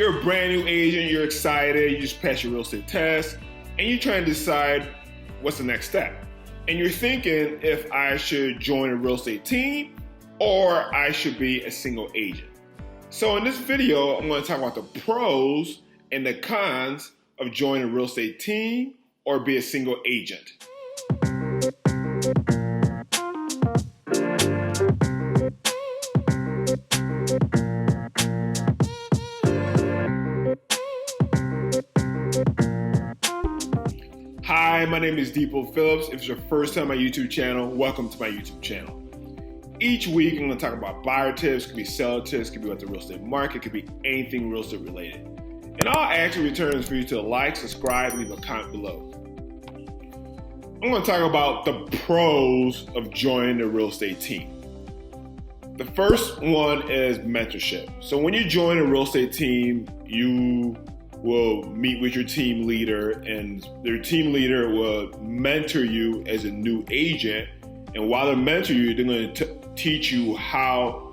You're a brand new agent, you're excited, you just passed your real estate test, and you're trying to decide what's the next step. And you're thinking if I should join a real estate team or I should be a single agent. So in this video, I'm going to talk about the pros and the cons of joining a real estate team or be a single agent. Hi, my name is dipo.phillips. If it's your first time on my YouTube channel, welcome to my YouTube channel. Each week, I'm going to talk about buyer tips, could be seller tips, could be about the real estate market, could be anything real estate related. And all I ask in return is for you to like, subscribe, and leave a comment below. I'm going to talk about the pros of joining the real estate team. The first one is mentorship. So when you join a real estate team, you will meet with your team leader, and their team leader will mentor you as a new agent. And while they mentor you, they're going to teach you how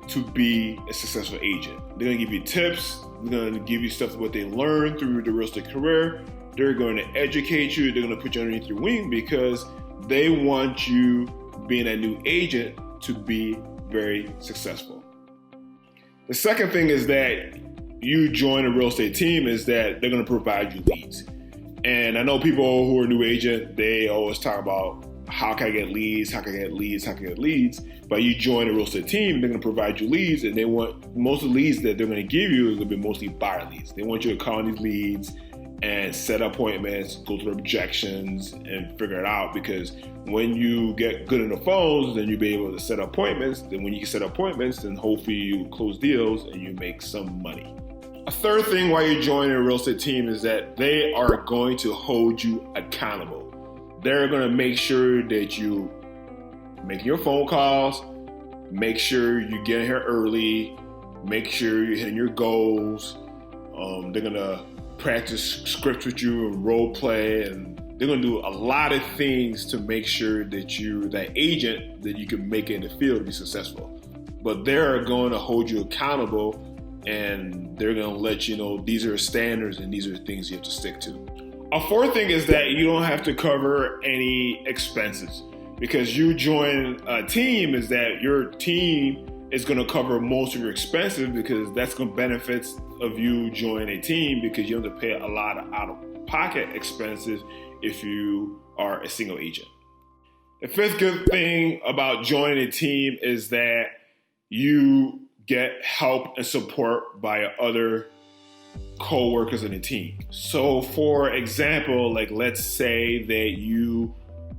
to be a successful agent. They're going to give you tips. They're going to give you stuff what they learned through the real estate career. They're going to educate you. They're going to put you underneath your wing because they want you, being a new agent, to be very successful. The second thing is that you join a real estate team is that they're going to provide you leads. And I know people who are new agent, they always talk about how can I get leads, how can I get leads, how can I get leads. But you join a real estate team, they're going to provide you leads, and they want most of the leads that they're going to give you is going to be mostly buyer leads. They want you to call these leads and set appointments, go through objections, and figure it out. Because when you get good in the phones, then you'll be able to set appointments. Then when you can set appointments, then hopefully you close deals and you make some money. A third thing why you're joining a real estate team is that they are going to hold you accountable. They're going to make sure that you make your phone calls, make sure you get here early, make sure you're hitting your goals. They're going to practice scripts with you and role play, and they're going to do a lot of things to make sure that you're that agent that you can make it in the field to be successful. But they're going to hold you accountable, and they're going to let you know these are standards and these are things you have to stick to. A fourth thing is that you don't have to cover any expenses, because you join a team is that your team is going to cover most of your expenses, because that's going to benefit of you joining a team, because you have to pay a lot of out-of-pocket expenses if you are a single agent. The fifth good thing about joining a team is that you get help and support by other co-workers in the team. So for example, like let's say that you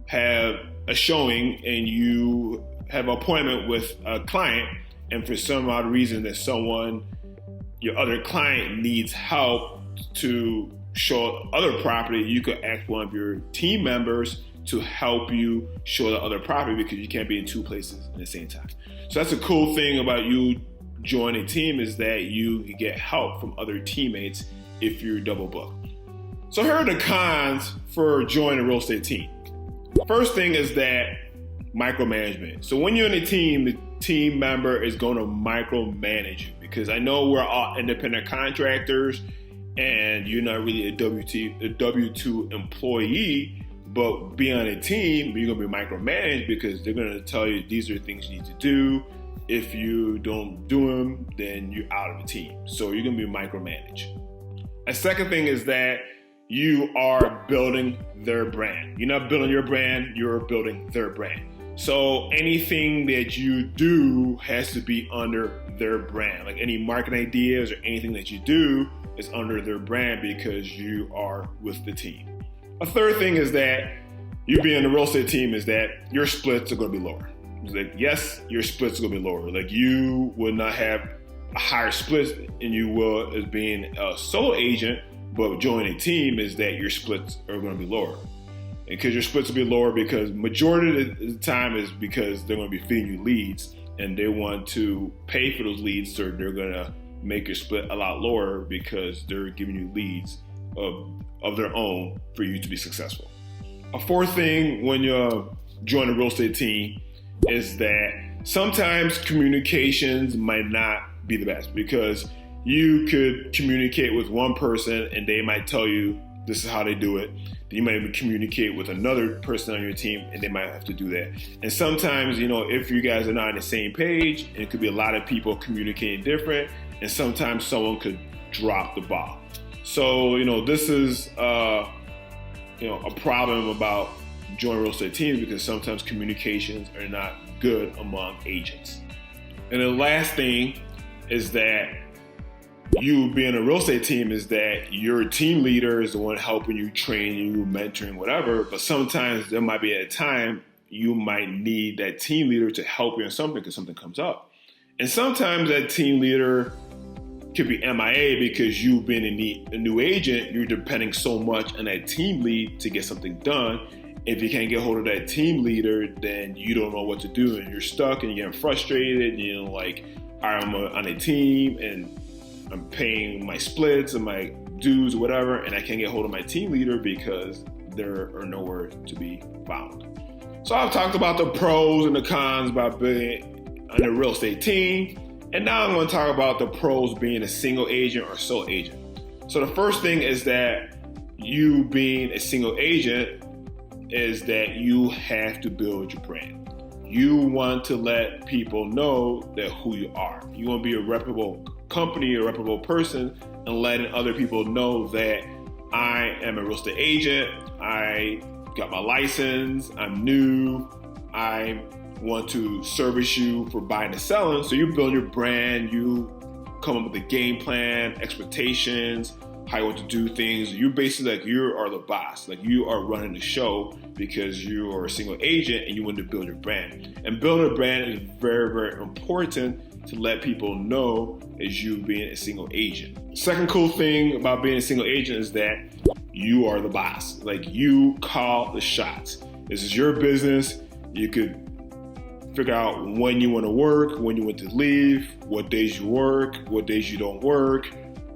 have a showing and you have an appointment with a client, and for some odd reason that your other client needs help to show other property, you could ask one of your team members to help you show the other property, because you can't be in two places at the same time. So that's a cool thing about you join a team, is that you can get help from other teammates if you're double booked. So here are the cons for joining a real estate team. First thing is that micromanagement. So when you're in a team, the team member is going to micromanage you, because I know we're all independent contractors and you're not really a W-2 employee, but being on a team, you're going to be micromanaged, because they're going to tell you these are things you need to do. If you don't do them, then you're out of the team. So you're going to be micromanaged. A second thing is that you are building their brand. You're not building your brand, you're building their brand. So anything that you do has to be under their brand. Like any marketing ideas or anything that you do is under their brand, because you are with the team. A third thing is that you being in the real estate team is that your splits are going to be lower. Like, yes, your splits are going to be lower. Like, you will not have a higher split than you will as being a solo agent, but joining a team is that your splits are going to be lower. And because your splits will be lower, because majority of the time is because they're going to be feeding you leads, and they want to pay for those leads, so they're going to make your split a lot lower, because they're giving you leads of their own for you to be successful. A fourth thing when you join a real estate team is that sometimes communications might not be the best, because You could communicate with one person and they might tell you this is how they do it. Then you might even communicate with another person on your team and they might have to do that. And sometimes, if you guys are not on the same page, it could be a lot of people communicating different, and sometimes someone could drop the ball. So, this is a problem about joint real estate teams, because sometimes communications are not good among agents. And the last thing is that you being a real estate team is that your team leader is the one helping you, training you, mentoring, whatever. But sometimes there might be a time you might need that team leader to help you in something because something comes up. And sometimes that team leader could be MIA because you being a new agent, you're depending so much on that team lead to get something done. If you can't get hold of that team leader, then you don't know what to do and you're stuck and you're getting frustrated. I'm on a team and I'm paying my splits and my dues or whatever, and I can't get hold of my team leader because there are nowhere to be found. So I've talked about the pros and the cons about being on a real estate team, and now I'm going to talk about the pros being a single agent or sole agent. So the first thing is that you being a single agent is that you have to build your brand. You want to let people know that who you are. You want to be a reputable company, a reputable person, and letting other people know that I am a real estate agent. I got my license. I'm new. I want to service you for buying and selling. So you build your brand. You come up with a game plan, expectations, how you want to do things. You basically you are the boss. You are running the show because you are a single agent and you want to build your brand. And building a brand is very, very important to let people know as you being a single agent. Second cool thing about being a single agent is that you are the boss. You call the shots. This is your business. You could figure out when you want to work, when you want to leave, what days you work, what days you don't work,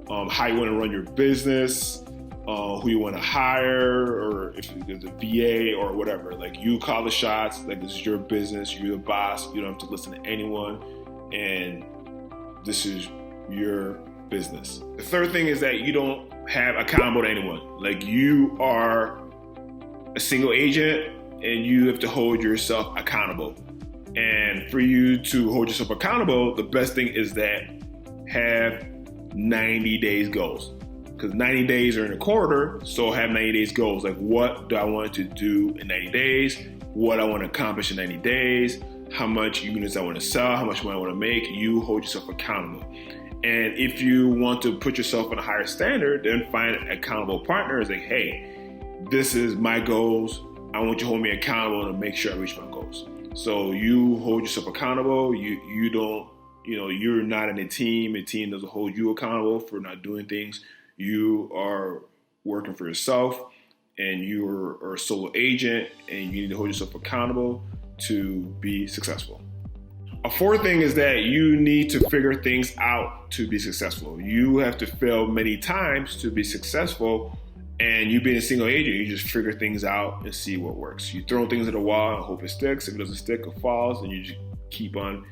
how you want to run your business, who you want to hire, or if there's a VA or whatever. You call the shots. This is your business. You're the boss. You don't have to listen to anyone. And this is your business. The third thing is that you don't have accountable to anyone. You are a single agent and you have to hold yourself accountable. And for you to hold yourself accountable, the best thing is that have 90 days goals. Because 90 days are in a quarter, so have 90 days goals. What do I want to do in 90 days? What I want to accomplish in 90 days? How much units I want to sell, how much money I want to make. You hold yourself accountable. And if you want to put yourself on a higher standard, then find an accountable partner. It's hey, this is my goals. I want you to hold me accountable and make sure I reach my goals. So you hold yourself accountable. You don't, you're not in a team. A team doesn't hold you accountable for not doing things. You are working for yourself and you are a solo agent and you need to hold yourself accountable to be successful. A fourth thing is that you need to figure things out to be successful. You have to fail many times to be successful, and you being a single agent, you just figure things out and see what works. You throw things at the wall and hope it sticks. If it doesn't stick, it falls, and you just keep on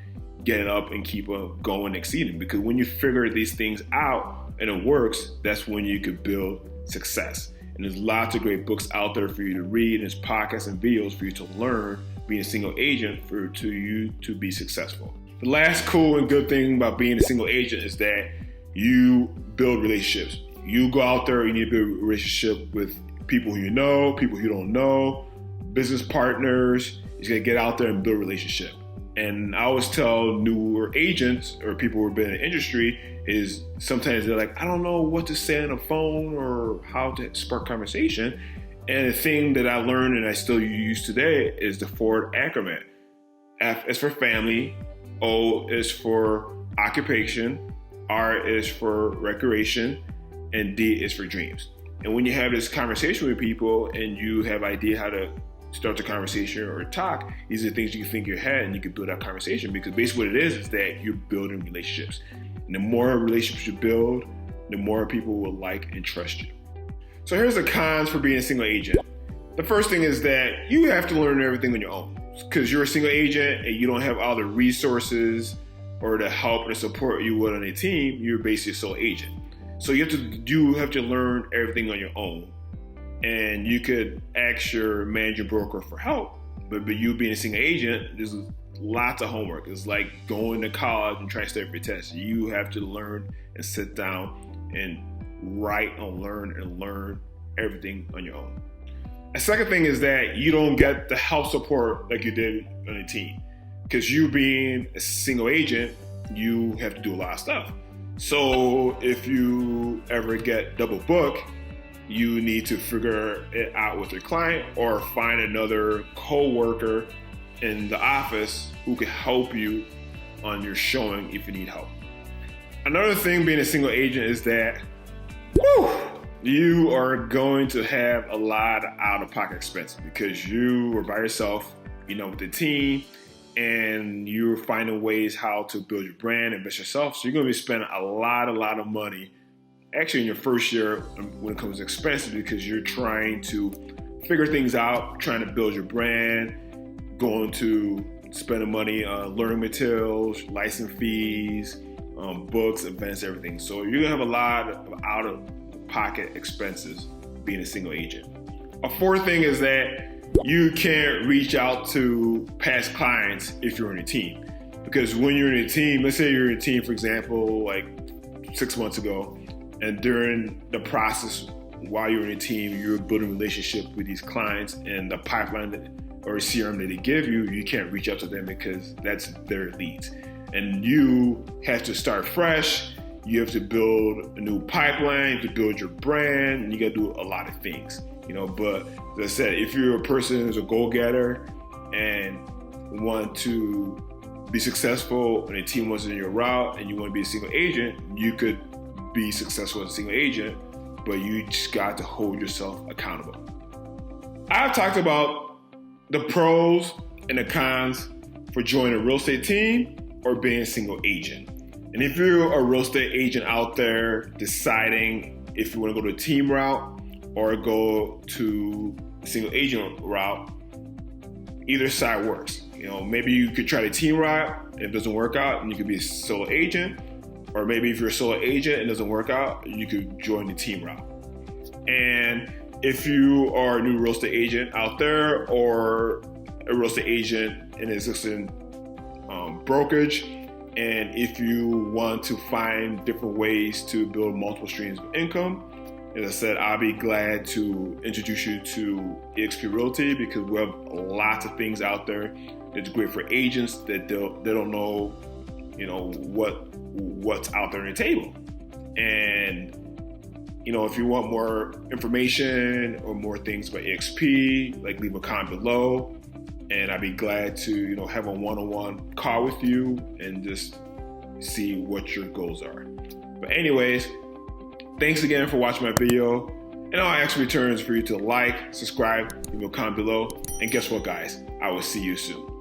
getting up and keep on going and exceeding. Because when you figure these things out and it works, that's when you could build success. And there's lots of great books out there for you to read, and there's podcasts and videos for you to learn being a single agent for you to be successful. The last cool and good thing about being a single agent is that you build relationships. You go out there, you need to build a relationship with people who you know, people who you don't know, business partners. You gotta get out there and build a relationship. And I always tell newer agents or people who have been in the industry is sometimes they're like, I don't know what to say on the phone or how to spark conversation. And the thing that I learned and I still use today is the Ford acronym. F is for family, O is for occupation, R is for recreation, and D is for dreams. And when you have this conversation with people and you have idea how to start the conversation or talk, these are the things you can think in your head and you can build that conversation, because basically what it is that you're building relationships. And the more relationships you build, the more people will like and trust you. So here's the cons for being a single agent. The first thing is that you have to learn everything on your own, because you're a single agent and you don't have all the resources or the help or the support you would on a team, you're basically a sole agent. So you have to learn everything on your own. And you could ask your managing broker for help, but you being a single agent, there's lots of homework. It's like going to college and trying to study for your test. You have to learn and sit down and write and learn everything on your own. A second thing is that you don't get the help support like you did on a team. Because you being a single agent, you have to do a lot of stuff. So if you ever get double booked, you need to figure it out with your client or find another co-worker in the office who can help you on your showing if you need help. Another thing being a single agent is that you are going to have a lot of out-of-pocket expenses because you are by yourself, with the team, and you're finding ways how to build your brand and invest yourself. So you're going to be spending a lot of money actually in your first year when it comes to expenses because you're trying to figure things out, trying to build your brand, going to spending money on learning materials, license fees, books, events, everything. So you're going to have a lot of out-of-pocket expenses being a single agent. A fourth thing is that you can't reach out to past clients if you're in a team. Because when you're in a team, let's say you're in a team, for example, like 6 months ago, and during the process while you're in a team, you're building a relationship with these clients and the pipeline or CRM that they give you, you can't reach out to them because that's their leads. And you have to start fresh. You have to build a new pipeline, you have to build your brand, and you got to do a lot of things, But as I said, if you're a person who's a go-getter and want to be successful and a team wants in your route and you want to be a single agent, you could be successful as a single agent, but you just got to hold yourself accountable. I've talked about the pros and the cons for joining a real estate team or being a single agent. And if you're a real estate agent out there deciding if you want to go to a team route or go to a single agent route, either side works. Maybe you could try the team route, and if it doesn't work out, and you could be a solo agent. Or maybe if you're a solo agent and it doesn't work out, you could join the team route. And if you are a new real estate agent out there or a real estate agent in an existing brokerage, and if you want to find different ways to build multiple streams of income, as I said, I'll be glad to introduce you to eXp Realty because we have lots of things out there that's great for agents that they don't know, what's out there on the table. And, if you want more information or more things about eXp, leave a comment below. And I'd be glad to, have a one-on-one call with you and just see what your goals are. But anyways, thanks again for watching my video. And all I ask in return is for you to like, subscribe, leave a comment below. And guess what, guys? I will see you soon.